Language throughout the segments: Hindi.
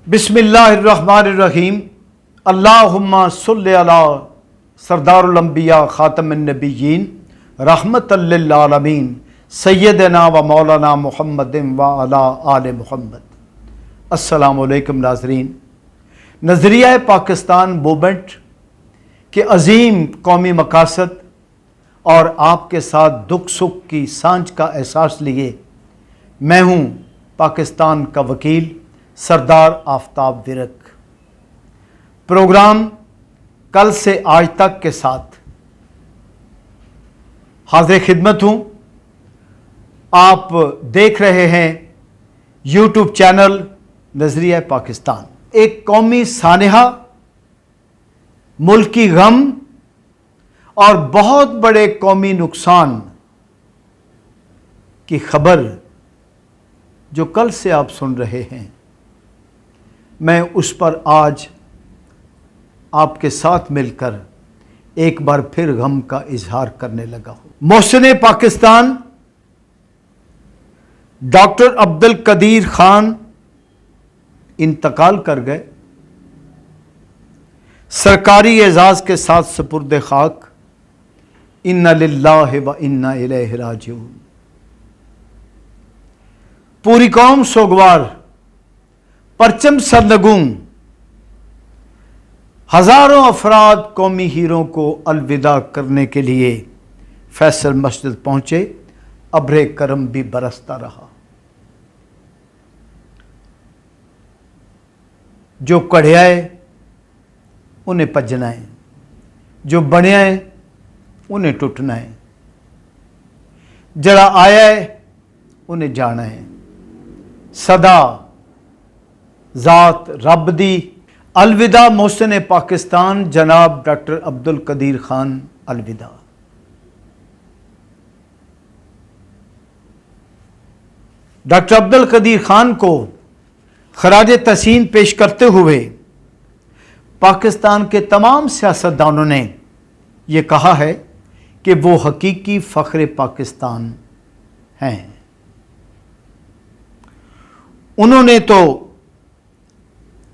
बिस्मिल्लाहिर्रहमानिर्रहीम। अल्लाहुम्मा सल्लि अला सरदारुल अंबिया खातमुन नबिय्यीन रहमतल लिल आलमीन सय्यदना व मौलाना मुहम्मदिन व अला आले मुहम्मद। अस्सलामु अलैकुम नाज़रीन। नज़रिया पाकिस्तान मूवमेंट के अज़ीम कौमी मकासद और आपके साथ दुख सुख की सांझ का एहसास लिए मैं हूँ पाकिस्तान का वकील सरदार आफ्ताब विरक। प्रोग्राम कल से आज तक के साथ हाज़िर खिदमत हूँ। आप देख रहे हैं यूट्यूब चैनल नज़रिया पाकिस्तान। एक कौमी सानहा, मुल्की गम और बहुत बड़े कौमी नुकसान की खबर जो कल से आप सुन रहे हैं, मैं उस पर आज आपके साथ मिलकर एक बार फिर गम का इजहार करने लगा हूं। मोहसिन पाकिस्तान डॉक्टर अब्दुल कदीर खान इंतकाल कर गए। सरकारी एजाज के साथ सुपुर्द खाक। इन्ना लिल्लाहि व इन्ना इलैहि राजिऊन। पूरी कौम सोगवार, परचम सरनगूं। हजारों अफराद कौमी हीरों को अलविदा करने के लिए फैसल मस्जिद पहुंचे। अब्रे करम भी बरसता रहा। जो कढ़ियाए उन्हें भजना है, जो बनया है उन्हें टुटना है, जड़ा आया है उन्हें जाना है। सदा ज़ात रब दी। अलविदा मोहसिन पाकिस्तान जनाब डॉक्टर अब्दुल कदीर खान, अलविदा। डॉक्टर अब्दुल कदीर खान को खराज तहसीन पेश करते हुए पाकिस्तान के तमाम सियासतदानों ने यह कहा है कि वो हकीकी फ़ख्र पाकिस्तान हैं। उन्होंने तो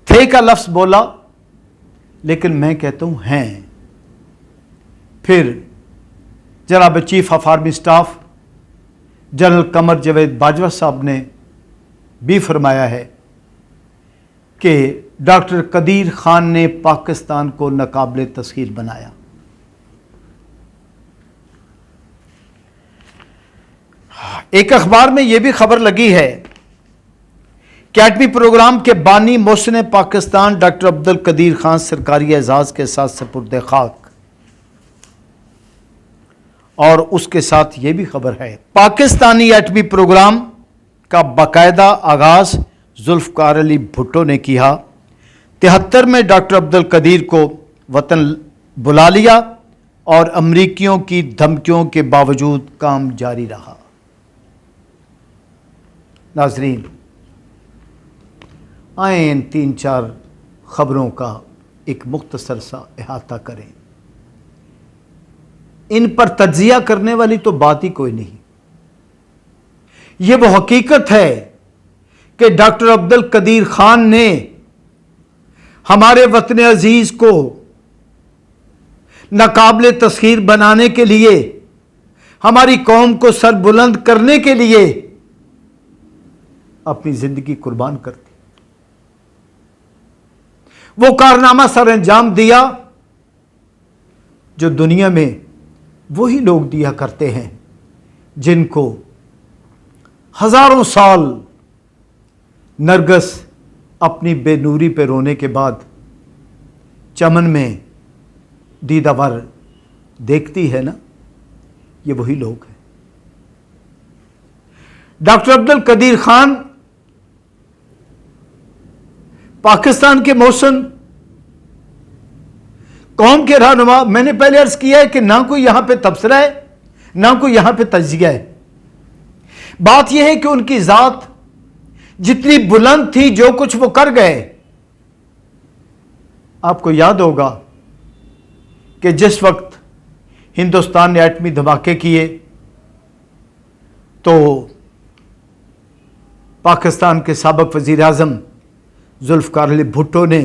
थे का लफ्ज़ बोला, लेकिन मैं कहता हूँ हैं। फिर जनाब chief of army staff general Qamar Javed Bajwa साहब ने भी फरमाया है कि डॉक्टर कदीर खान ने पाकिस्तान को नाकाबिले तस्खीर बनाया। एक अखबार में यह भी खबर लगी है कि एटमी प्रोग्राम के बानी मोहसिन पाकिस्तान डॉक्टर अब्दुल कदीर खान सरकारी एजाज के साथ सुपुर्द खाक। और उसके साथ यह भी खबर है पाकिस्तानी एटमी प्रोग्राम का बाकायदा आगाज जुल्फकार अली भुट्टो ने किया। 73 में डॉक्टर अब्दुल कदीर को वतन बुला लिया और अमरीकियों की धमकियों के बावजूद काम जारी रहा। नाजरीन, आए इन 3-4 खबरों का एक मुख्तसर सा अहाता करें। इन पर तज्जिया करने वाली तो बात ही कोई नहीं। यह वो हकीकत है कि डॉक्टर अब्दुल कदीर खान ने हमारे वतन अजीज को नाकाबिले तस्खीर बनाने के लिए, हमारी कौम को सरबुलंद करने के लिए अपनी जिंदगी कुर्बान कर दी। वो कारनामा सर अंजाम दिया जो दुनिया में वही लोग दिया करते हैं जिनको हजारों साल नरगस अपनी बेनूरी पे रोने के बाद चमन में दीदावर देखती है ना, ये वही लोग हैं। डॉक्टर अब्दुल कदीर खान पाकिस्तान के मोहसिन, कौम के रहनुमा। मैंने पहले अर्ज किया है कि ना कोई यहां पे तबसरा है, ना कोई यहां पे तज्जिया है। बात यह है कि उनकी जात जितनी बुलंद थी, जो कुछ वो कर गए। आपको याद होगा कि जिस वक्त हिंदुस्तान ने एटमी धमाके किए तो पाकिस्तान के साबिक वज़ीर आज़म जुल्फ़िकार अली भुट्टो ने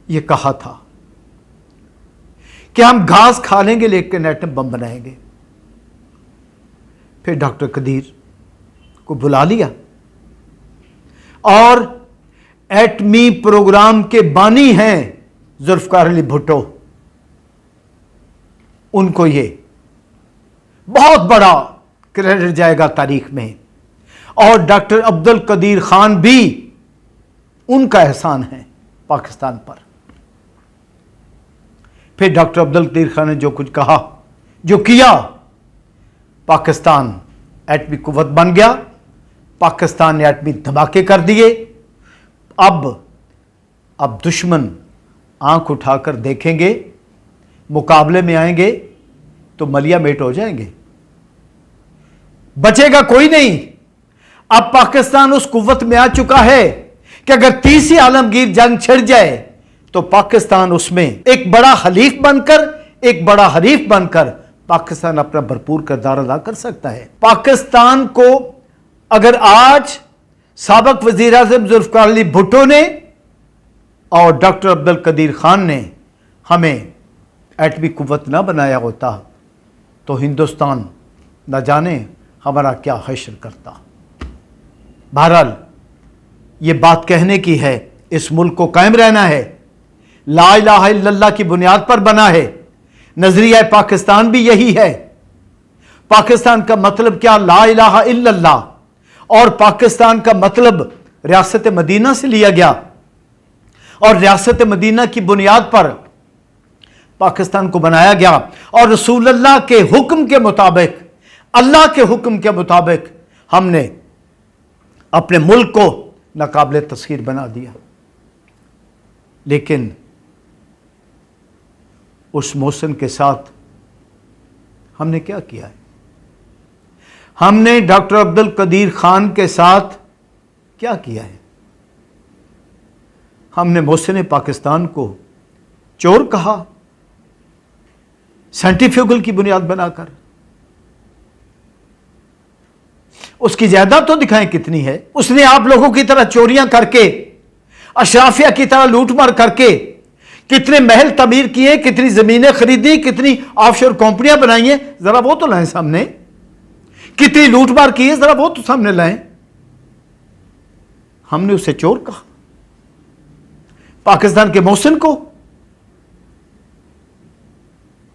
यह कहा था कि हम घास खा लेंगे लेकिन एटम बम बनाएंगे। फिर डॉक्टर कदीर को बुला लिया और एटमी प्रोग्राम के बानी हैं जुल्फ़िकार अली भुट्टो, उनको ये बहुत बड़ा क्रेडिट जाएगा तारीख में। और डॉक्टर अब्दुल कदीर खान भी, उनका एहसान है पाकिस्तान पर। फिर डॉक्टर अब्दुल कदीर खान ने जो कुछ कहा, जो किया, पाकिस्तान एटमी कुव्वत बन गया, पाकिस्तान ने एटमी धमाके कर दिए। अब दुश्मन आंख उठाकर देखेंगे, मुकाबले में आएंगे तो मलिया मेट हो जाएंगे, बचेगा कोई नहीं। अब पाकिस्तान उस कुव्वत में आ चुका है कि अगर तीसरी आलमगीर जंग छिड़ जाए तो पाकिस्तान उसमें एक बड़ा हलीफ बनकर, एक बड़ा हरीफ बनकर पाकिस्तान अपना भरपूर किरदार अदा कर सकता है। पाकिस्तान को अगर आज साबिक वजीर आज़म जुल्फ़िकार अली भुट्टो ने और डॉक्टर अब्दुल कदीर खान ने हमें एटमी कुव्वत ना बनाया होता तो हिंदुस्तान न जाने हमारा क्या हश्र करता। बहरहाल ये बात कहने की है, इस मुल्क को कायम रहना है, ला इलाहा इल्लल्लाह की बुनियाद पर बना है। नजरिया पाकिस्तान भी यही है। पाकिस्तान का मतलब क्या? ला इलाहा इल्लल्लाह। और पाकिस्तान का मतलब रियासत मदीना से लिया गया और रियासत मदीना की बुनियाद पर पाकिस्तान को बनाया गया। और रसूलुल्लाह के हुक्म के मुताबिक, अल्लाह के हुक्म के मुताबिक हमने अपने मुल्क को नाकाबिले तस्खीर बना दिया। लेकिन उस मोहसिन के साथ हमने क्या किया है? हमने डॉक्टर अब्दुल कदीर खान के साथ क्या किया है? हमने मोहसिन पाकिस्तान को चोर कहा, सेंट्रीफ्यूगल की बुनियाद बनाकर। उसकी जायदाद तो दिखाएं कितनी है। उसने आप लोगों की तरह चोरियां करके, अशराफिया की तरह लूटमार करके कितने महल तमीर किए, कितनी जमीनें खरीदी, कितनी ऑफशोर कंपनियां बनाई हैं, जरा वो तो लाएं सामने। कितनी लूटमार की है, जरा वो तो सामने लाएं। हमने उसे चोर कहा, पाकिस्तान के मोहसिन को।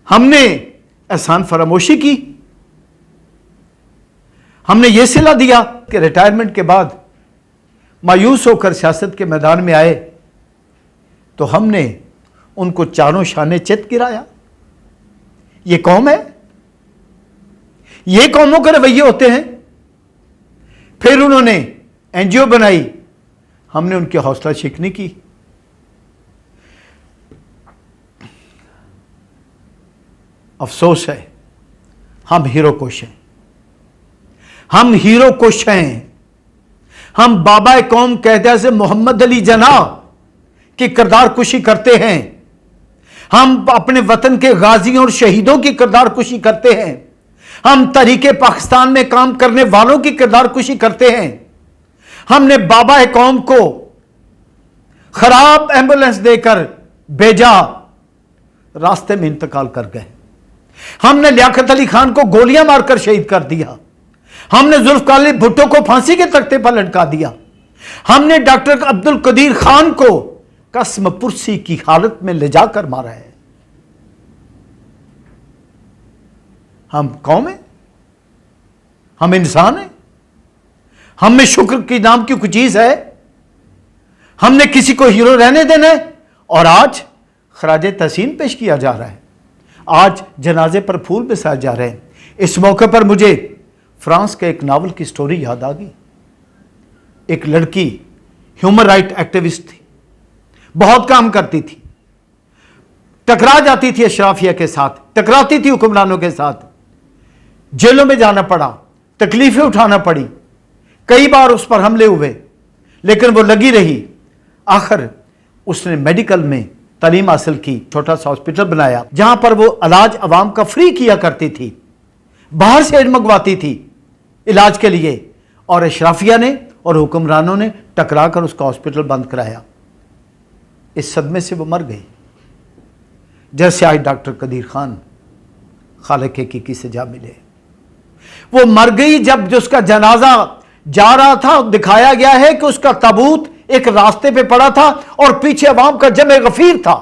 हमने एहसान फरामोशी की। हमने यह सिला दिया कि रिटायरमेंट के बाद मायूस होकर सियासत के मैदान में आए तो हमने उनको चारों शाने चित गिराया। ये कौम है, ये कौमों के रवैये होते हैं। फिर उन्होंने एनजीओ बनाई, हमने उनकी हौसला शिकनी की। अफसोस है, हम हीरो कुश हैं, हम हीरो कुश हैं। हम बाबा कौम कहते से मोहम्मद अली जना की किरदार कुशी करते हैं। हम अपने वतन के गाजियों और शहीदों की किरदार कुशी करते हैं। हम तहरीके पाकिस्तान में काम करने वालों की किरदार कुशी करते हैं। हमने बाबा कौम को खराब एम्बुलेंस देकर भेजा, रास्ते में इंतकाल कर गए। हमने लियाकत अली खान को गोलियां मारकर शहीद कर दिया। हमने जुल्फ़िकार अली भुट्टो को फांसी के तख्ते पर लटका दिया। हमने डॉक्टर अब्दुल कदीर खान को कसम पुरसी की हालत में ले जाकर मारा है। हम कौम हैं, हम इंसान हैं, हम में शुक्र की नाम की कोई चीज है? हमने किसी को हीरो रहने देना है? और आज खराज तहसीन पेश किया जा रहा है, आज जनाजे पर फूल बिछाए जा रहे हैं। इस मौके पर मुझे फ्रांस के एक नावल की स्टोरी याद आ गई। एक लड़की ह्यूमन राइट एक्टिविस्ट थी, बहुत काम करती थी, टकरा जाती थी अशराफिया के साथ, टकराती थी हुक्मरानों के साथ, जेलों में जाना पड़ा, तकलीफें उठाना पड़ी, कई बार उस पर हमले हुए, लेकिन वो लगी रही। आखिर उसने मेडिकल में तालीम हासिल की, छोटा सा हॉस्पिटल बनाया जहां पर वो इलाज अवाम का फ्री किया करती थी, बाहर से एड मंगवाती थी इलाज के लिए। और अशराफिया ने और हुक्मरानों ने टकरा कर उसका हॉस्पिटल बंद कराया। इस सदमे से वो मर गई। जैसे आज डॉक्टर कदीर खान खालिक की सजा मिले, वो मर गई। जब जो उसका जनाजा जा रहा था, दिखाया गया है कि उसका ताबूत एक रास्ते पे पड़ा था और पीछे अवाम का जमे गफीर था।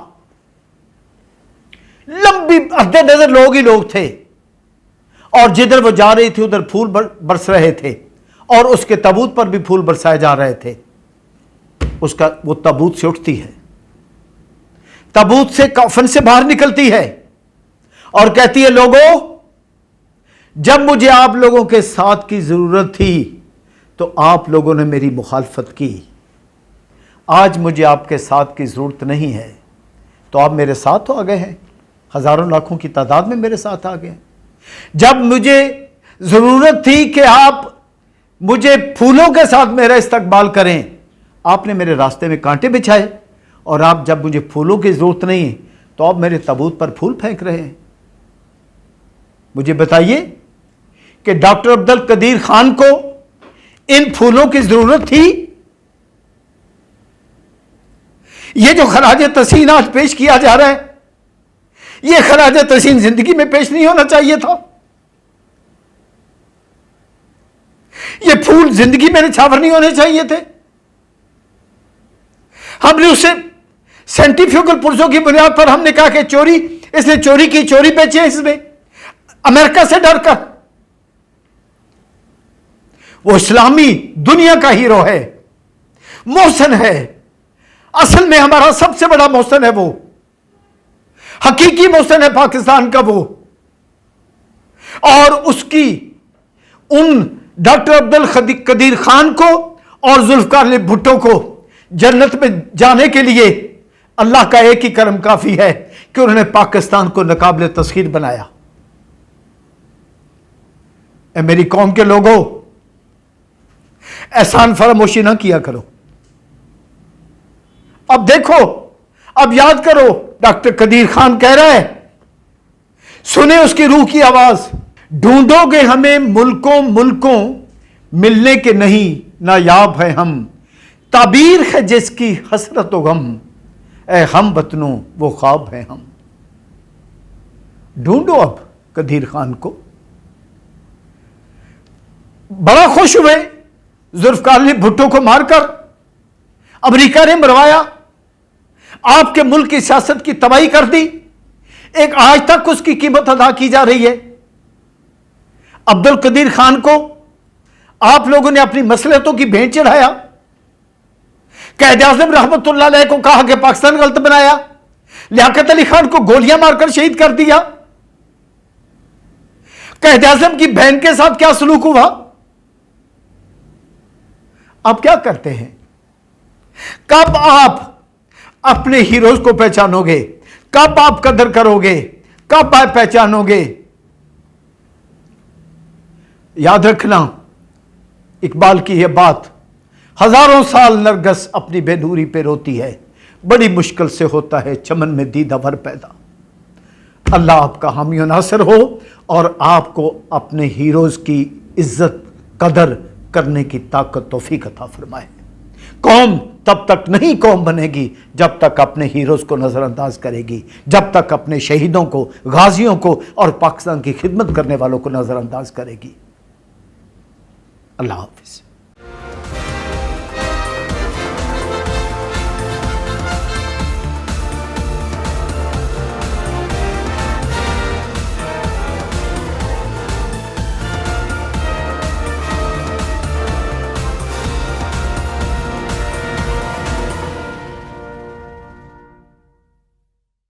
लंबी अद्दे नजर लोग ही लोग थे और जिधर वो जा रही थी उधर फूल बरस रहे थे और उसके ताबूत पर भी फूल बरसाए जा रहे थे। उसका वो ताबूत से उठती है, ताबूत से कफन से बाहर निकलती है और कहती है, लोगों, जब मुझे आप लोगों के साथ की जरूरत थी तो आप लोगों ने मेरी मुखालफत की। आज मुझे आपके साथ की जरूरत नहीं है तो आप मेरे साथ तो आ गए हैं, हजारों लाखों की तादाद में मेरे साथ आ गए। जब मुझे जरूरत थी कि आप मुझे फूलों के साथ मेरा इस्तकबाल करें, आपने मेरे रास्ते में कांटे बिछाए, और आप जब मुझे फूलों की जरूरत नहीं तो आप मेरे ताबूत पर फूल फेंक रहे हैं। मुझे बताइए कि डॉक्टर अब्दुल कदीर खान को इन फूलों की जरूरत थी? ये जो खराज तहसीन आज पेश किया जा रहा है, ये खराज तहसीन जिंदगी में पेश नहीं होना चाहिए था। ये फूल जिंदगी में निछावर नहीं होने चाहिए थे। हमने उसे साइंटिफिकल पुरुषों की बुनियाद पर हमने कहा कि चोरी, इसने चोरी की, चोरी बेची है इसमें, अमेरिका से डरकर। वो इस्लामी दुनिया का हीरो है, मोहसन है, असल में हमारा सबसे बड़ा मोहसन है वो, हकीकी मोहसन है पाकिस्तान का वो। और उसकी उन डॉक्टर अब्दुल कदीर खान को और जुल्फकार अली भुट्टो को जन्नत में जाने के लिए अल्लाह का एक ही करम काफी है कि उन्होंने पाकिस्तान को नाकाबिले तस्खीर बनाया। मेरी कौम के लोगों, एहसान फरामोशी ना किया करो। अब देखो, अब याद करो, डॉक्टर कदीर खान कह रहा है, सुने उसकी रूह की आवाज, ढूंढोगे हमें मुल्कों मुल्कों, मिलने के नहीं नायाब है हम, ताबीर है जिसकी हसरत व गम, ए हम वतनों वो ख्वाब है हम। ढूंढो अब कदीर खान को। बड़ा खुश हुए जुल्फकार अली भुट्टो को मारकर, अमेरिका ने मरवाया, आपके मुल्क की सियासत की तबाही कर दी। एक आज तक उसकी कीमत अदा की जा रही है। अब्दुल कदीर खान को आप लोगों ने अपनी मसलहतों की भेंट चढ़ाया। कैद-ए-आज़म रहमतुल्लाह अलैह को कहा कि पाकिस्तान गलत बनाया, लियाकत अली खान को गोलियां मारकर शहीद कर दिया। कैद-ए-आज़म की बहन के साथ क्या सलूक हुआ? आप क्या करते हैं? कब आप अपने हीरोज को पहचानोगे? कब आप कदर करोगे? कब आप पहचानोगे? याद रखना इकबाल की यह बात, हजारों साल नरगस अपनी बेनूरी पे रोती है, बड़ी मुश्किल से होता है चमन में दीदावर पैदा। अल्लाह आपका हामी व नासिर हो और आपको अपने हीरोज की इज्जत कदर करने की ताकत तौफीक अता फरमाए। कौम तब तक नहीं कौम बनेगी जब तक अपने हीरोज को नजरअंदाज करेगी, जब तक अपने शहीदों को, गाजियों को और पाकिस्तान की खिदमत करने वालों को नजरअंदाज करेगी। अल्लाह हाफिज।